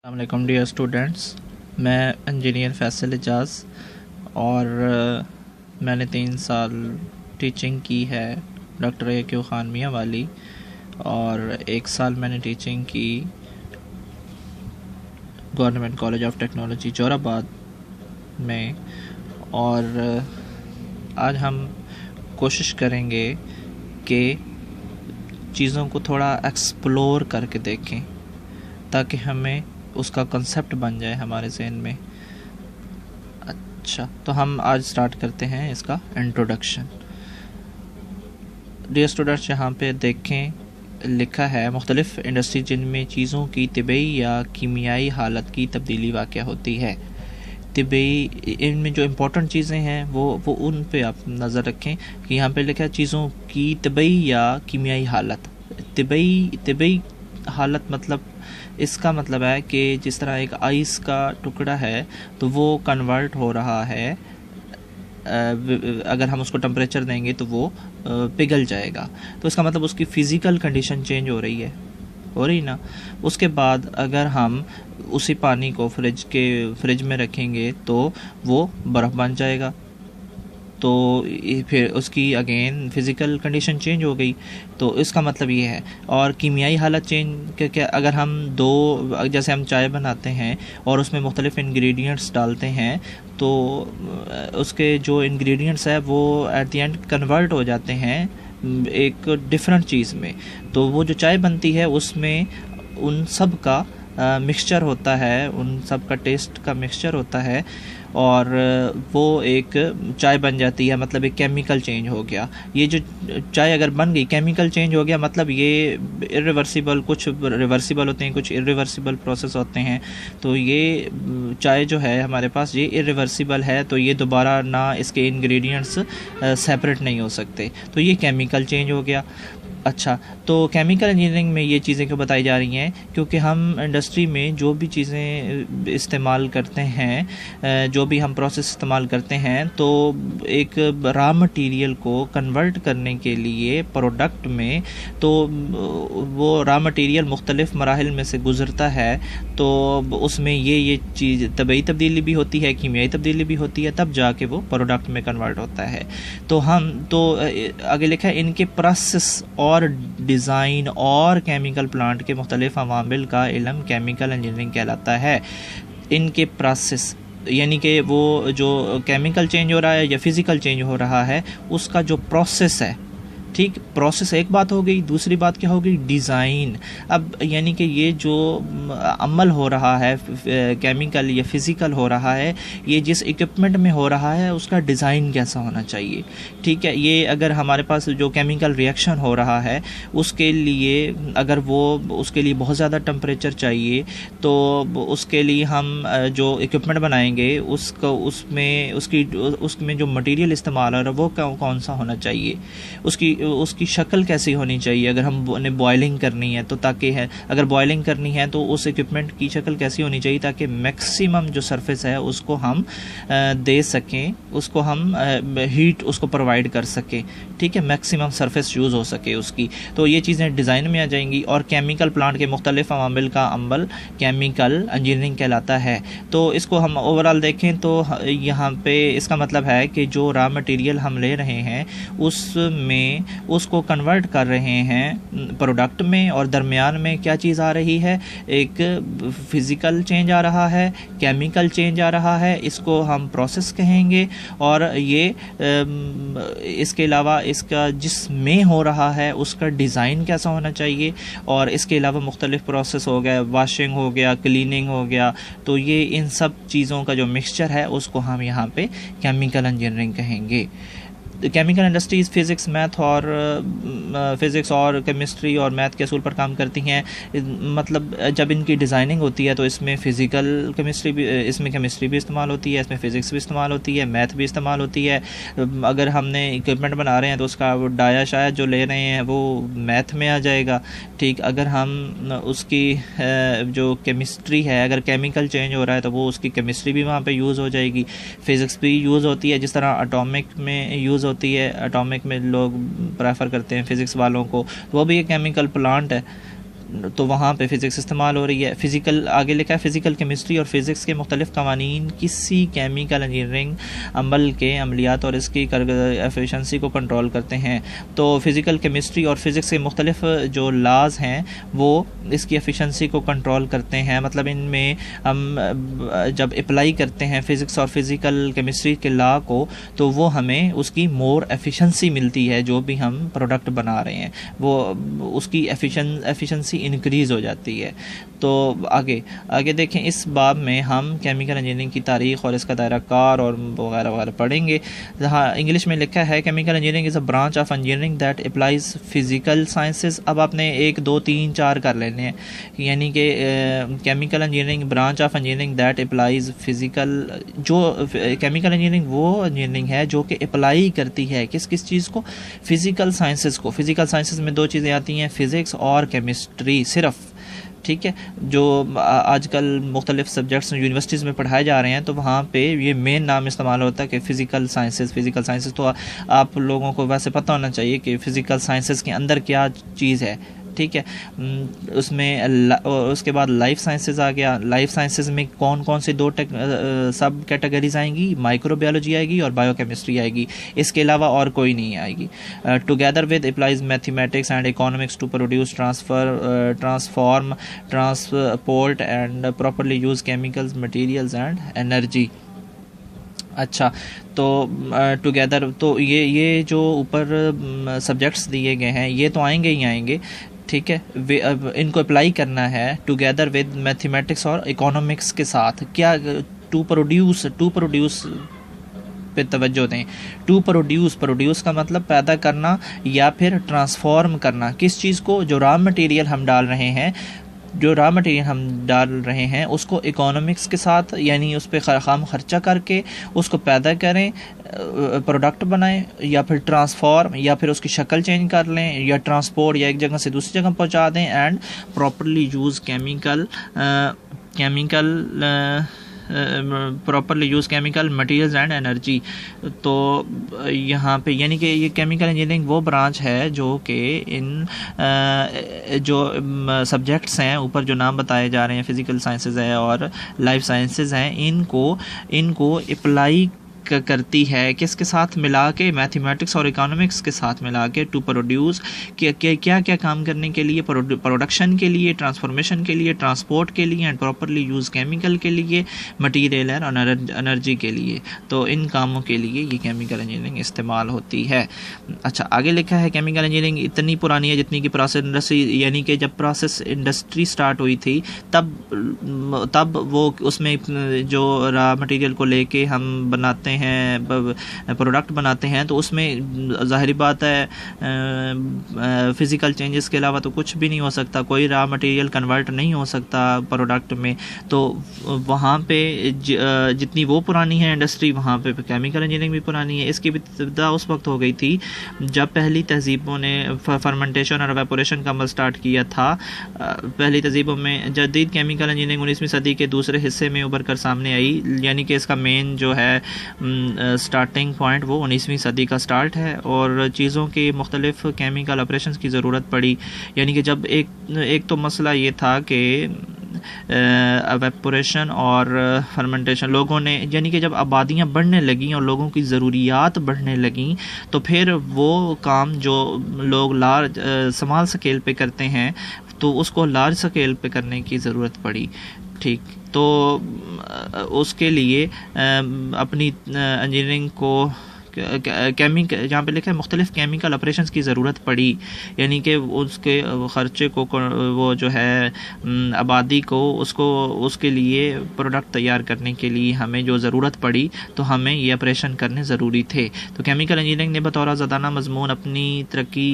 अस्सलामुअलैकुम dear students. मैं engineer Faisal Ejaz और मैंने 3 साल टीचिंग की है डॉक्टर ए.क्यू ख़ान मियाँ वाली, और 1 साल मैंने टीचिंग की गवर्नमेंट कॉलेज ऑफ टेक्नोलॉजी जोराबाद में। और आज हम कोशिश करेंगे कि चीज़ों को थोड़ा एक्सप्लोर करके देखें ताकि हमें उसका कंसेप्ट बन जाए हमारे ज़हन में। अच्छा, तो हम आज स्टार्ट करते हैं इसका इंट्रोडक्शन। डियर स्टूडेंट्स, यहाँ पे देखें लिखा है मुख्तलिफ़ इंडस्ट्री जिनमें चीज़ों की तिबई या कीमियाई हालत की तब्दीली वाक़या होती है। तिबई, इनमें जो इम्पोर्टेंट चीज़ें हैं वो उन पे आप नज़र रखें कि यहाँ पे लिखा है चीज़ों की तिबई या कीमियाई हालत। तिबई हालत मतलब, इसका मतलब है कि जिस तरह एक आइस का टुकड़ा है तो वो कन्वर्ट हो रहा है, अगर हम उसको टेम्परेचर देंगे तो वो पिघल जाएगा। तो इसका मतलब उसकी फ़िज़िकल कंडीशन चेंज हो रही ना। उसके बाद अगर हम उसी पानी को फ्रिज में रखेंगे तो वो बर्फ़ बन जाएगा, तो फिर उसकी अगेन फ़िज़िकल कंडीशन चेंज हो गई। तो इसका मतलब ये है। और कीमियाई हालत चेंज क्या, अगर हम जैसे हम चाय बनाते हैं और उसमें मुख्तलिफ़ इंग्रेडिएंट्स डालते हैं तो उसके जो इंग्रेडिएंट्स है वो एट द एंड कन्वर्ट हो जाते हैं एक डिफरेंट चीज़ में। तो वो जो चाय बनती है उसमें उन सब का मिक्सचर होता है, उन सब का टेस्ट का मिक्सचर होता है और वो एक चाय बन जाती है। मतलब एक केमिकल चेंज हो गया। ये जो चाय अगर बन गई, केमिकल चेंज हो गया, मतलब ये इरिवर्सिबल, कुछ रिवर्सिबल होते हैं, कुछ इरिवर्सिबल प्रोसेस होते हैं। तो ये चाय जो है हमारे पास ये इरिवर्सिबल है, तो ये दोबारा ना इसके इंग्रेडिएंट्स सेपरेट नहीं हो सकते, तो ये केमिकल चेंज हो गया। अच्छा, तो केमिकल इंजीनियरिंग में ये चीज़ें क्यों बताई जा रही हैं? क्योंकि हम इंडस्ट्री में जो भी चीज़ें इस्तेमाल करते हैं, जो भी हम प्रोसेस इस्तेमाल करते हैं, तो एक रॉ मटेरियल को कन्वर्ट करने के लिए प्रोडक्ट में, तो वो रॉ मटेरियल मुख्तलिफ़ मराहिल में से गुज़रता है। तो उसमें ये चीज़ तबई तब्दीली भी होती है, कीमियाई तब्दीली भी होती है, तब जाके वो प्रोडक्ट में कन्वर्ट होता है। तो आगे लिखा है इनके प्रोसेस और डिज़ाइन और केमिकल प्लांट के मुख्तलिफ़ अवामिल का इल्म केमिकल इंजीनियरिंग कहलाता है। इनके प्रोसेस यानी कि वो जो केमिकल चेंज हो रहा है या फिज़िकल चेंज हो रहा है उसका जो प्रोसेस है, ठीक, प्रोसेस एक बात हो गई। दूसरी बात क्या हो गई? डिज़ाइन। अब यानी कि ये जो अमल हो रहा है केमिकल या फिज़िकल हो रहा है, ये जिस इक्विपमेंट में हो रहा है उसका डिज़ाइन कैसा होना चाहिए, ठीक है। ये अगर हमारे पास जो केमिकल रिएक्शन हो रहा है उसके लिए बहुत ज़्यादा टेम्परेचर चाहिए, तो उसके लिए हम जो इक्विपमेंट बनाएंगे उसमें जो मटेरियल इस्तेमाल हो रहा है वो कौन सा होना चाहिए, उसकी शक्ल कैसी होनी चाहिए। अगर हमने बॉयलिंग करनी है तो अगर बॉयलिंग करनी है तो उस इक्विपमेंट की शक्ल कैसी होनी चाहिए ताकि मैक्सिमम जो सरफेस है उसको हम दे सकें, उसको हम हीट उसको प्रोवाइड कर सकें, ठीक है, मैक्सिमम सरफेस यूज़ हो सके उसकी। तो ये चीज़ें डिज़ाइन में आ जाएंगी। और केमिकल प्लांट के मुख्तलिफ़ अवामिल का अमल केमिकल इंजीनियरिंग कहलाता है। तो इसको हम ओवरऑल देखें तो यहाँ पे इसका मतलब है कि जो रॉ मटेरियल हम ले रहे हैं उसको कन्वर्ट कर रहे हैं प्रोडक्ट में, और दरमियान में क्या चीज़ आ रही है? एक फ़िज़िकल चेंज आ रहा है, केमिकल चेंज आ रहा है, इसको हम प्रोसेस कहेंगे। और ये इसके अलावा इसका जिसमें हो रहा है उसका डिज़ाइन कैसा होना चाहिए। और इसके अलावा मुख्तलिफ़ प्रोसेस हो गया, वाशिंग हो गया, क्लीनिंग हो गया। तो ये इन सब चीज़ों का जो मिक्सचर है उसको हम यहाँ पे केमिकल इंजीनियरिंग कहेंगे। केमिकल इंडस्ट्रीज़ फ़िज़िक्स और केमिस्ट्री और मैथ के असूल पर काम करती हैं। मतलब जब इनकी डिज़ाइनिंग होती है तो इसमें केमिस्ट्री भी इस्तेमाल होती है, इसमें फ़िज़िक्स भी इस्तेमाल होती है, मैथ भी इस्तेमाल होती है। अगर हमने इक्विपमेंट बना रहे हैं तो उसका वो डाया शायद जो ले रहे हैं वो मैथ में आ जाएगा, ठीक। अगर हम उसकी जो केमिस्ट्री है, अगर केमिकल चेंज हो रहा है तो वो उसकी केमिस्ट्री भी वहाँ पे यूज़ हो जाएगी। फ़िज़िक्स भी यूज़ होती है, जिस तरह एटॉमिक में यूज़ होती है, एटॉमिक में लोग प्रेफर करते हैं फ़िज़िक्स वालों को, तो वो भी एक केमिकल प्लांट है। तो वहाँ पे फ़िज़िक्स इस्तेमाल हो रही है। फ़िज़िकल आगे लिखा है फ़िज़िकल केमिस्ट्री और फ़िज़िक्स के मुख्तलिफ़ कवानीन किसी केमिकल इंजीनियरिंग अमल के अमलियात और इसकी एफिशिएंसी को कंट्रोल करते हैं। तो फ़िज़िकल केमिस्ट्री और फ़िज़िक्स के मुख्तलिफ़ जो लाज हैं वो इसकी एफिशिएंसी को कंट्रोल करते हैं। मतलब इनमें हम जब अप्लाई करते हैं फ़िज़िक्स और फ़िज़िकल केमिस्ट्री के लॉ को तो वो हमें उसकी मोर एफिशिएंसी मिलती है। जो भी हम प्रोडक्ट बना रहे हैं वो उसकी एफिशिएंसी इंक्रीज़ हो जाती है। तो आगे देखें, इस बाब में हम केमिकल इंजीनियरिंग की तारीख़ और इसका दायरा कार और वगैरह वगैरह पढ़ेंगे। जहाँ इंग्लिश में लिखा है chemical engineering is a branch of engineering that applies physical sciences. अब आपने 1 2 3 4 कर लेने हैं, यानी कि chemical engineering branch of engineering that applies physical. जो केमिकल इंजीनियरिंग वो इंजीनियरिंग है जो कि अप्लाई करती है किस चीज़ को, फ़िज़िकल साइंसेस को। फ़िज़िकल साइंसेस में 2 चीज़ें आती हैं, फ़िज़िक्स और केमिस्ट्री सिर्फ, ठीक है। जो आजकल मुख्तलिफ सब्जेक्ट्स यूनिवर्सिटीज़ में पढ़ाए जा रहे हैं तो वहाँ पे ये मेन नाम इस्तेमाल होता है कि फ़िज़िकल साइंसेस। तो आप लोगों को वैसे पता होना चाहिए कि फ़िज़िकल साइंसेस के अंदर क्या चीज़ है, ठीक है। उसमें उसके बाद लाइफ साइंसेस आ गया। लाइफ साइंसेस में कौन कौन से 2 सब कैटेगरीज आएंगी, माइक्रोबायोलॉजी आएगी और बायोकेमिस्ट्री आएगी, इसके अलावा और कोई नहीं आएगी। Together with applies mathematics and economics to produce transform transport and properly use chemicals materials and energy. अच्छा, तो टुगेदर तो ये जो ऊपर सब्जेक्ट्स दिए गए हैं ये तो आएंगे ही आएंगे, ठीक है। इनको अप्लाई करना है टुगेदर विद मैथमेटिक्स और इकोनॉमिक्स के साथ। क्या टू प्रोड्यूस पे तवज्जो दें। टू प्रोड्यूस का मतलब पैदा करना या फिर ट्रांसफॉर्म करना। किस चीज़ को, जो रॉ मटेरियल हम डाल रहे हैं उसको इकोनॉमिक्स के साथ, यानी उस पर खाम खर्चा करके उसको पैदा करें, प्रोडक्ट बनाएं, या फिर ट्रांसफॉर्म, या फिर उसकी शक्ल चेंज कर लें, या ट्रांसपोर्ट, या एक जगह से दूसरी जगह पहुंचा दें, and properly use properly use chemical materials and energy. तो यहाँ पे यानी कि ये केमिकल इंजीनियरिंग वो ब्रांच है जो कि इन जो सब्जेक्ट्स हैं ऊपर जो नाम बताए जा रहे हैं, फिज़िकल साइंसेज है और लाइफ साइंसेज हैं, इनको अप्लाई करती है किसके साथ मिला के, मैथमेटिक्स और इकोनॉमिक्स के साथ मिला के, टू प्रोड्यूस क्या काम करने के लिए, प्रोडक्शन के लिए, ट्रांसफॉर्मेशन के लिए, ट्रांसपोर्ट के लिए, एंड प्रॉपरली यूज़ केमिकल के लिए, मटीरियल और एनर्जी के लिए। तो इन कामों के लिए ये केमिकल इंजीनियरिंग इस्तेमाल होती है। अच्छा, आगे लिखा है केमिकल इंजीनियरिंग इतनी पुरानी है जितनी कि प्रोसेस इंडस्ट्री, यानी कि जब प्रोसेस इंडस्ट्री स्टार्ट हुई थी तब वो उसमें जो रॉ मटेरियल को लेके हम बनाते हैं, प्रोडक्ट बनाते हैं, तो उसमें ज़ाहिर बात है फ़िज़िकल चेंजेस के अलावा तो कुछ भी नहीं हो सकता, कोई रॉ मटेरियल कन्वर्ट नहीं हो सकता प्रोडक्ट में। तो वहाँ पे जितनी वो पुरानी है इंडस्ट्री, वहाँ पे केमिकल इंजीनियरिंग भी पुरानी है। इसकी इब्तिदा उस वक्त हो गई थी जब पहली तहजीबों ने फर्मेंटेशन और एवेपोरेशन का अमल स्टार्ट किया था। पहली तहजीबों में जदीद केमिकल इंजीनियरिंग 19वीं सदी के दूसरे हिस्से में उभर कर सामने आई, यानी कि इसका मेन जो है स्टार्टिंग पॉइंट वो 19वीं सदी का स्टार्ट है, और चीज़ों के मुख्तलिफ केमिकल ऑपरेशंस की ज़रूरत पड़ी। यानी कि जब एक तो मसला ये था कि एवेपोरेशन और फर्मेंटेशन, लोगों ने, यानी कि जब आबादियाँ बढ़ने लगीं और लोगों की ज़रूरियात बढ़ने लगीं तो फिर वो काम जो लोग लार्ज स्मॉल स्केल पे करते हैं तो उसको लार्ज स्केल पे करने की ज़रूरत पड़ी, ठीक। तो उसके लिए अपनी इंजीनियरिंग को केमिकल, जहाँ पे लिखा है मुख्तलिफ केमिकल ऑपरेशंस की ज़रूरत पड़ी, यानी कि उसके ख़र्चे को, वो जो है आबादी को, उसके लिए प्रोडक्ट तैयार करने के लिए हमें जो ज़रूरत पड़ी तो हमें ये ऑपरेशन करने ज़रूरी थे। तो केमिकल इंजीनियरिंग ने बतौर ज़ादाना मज़मून अपनी तरक्की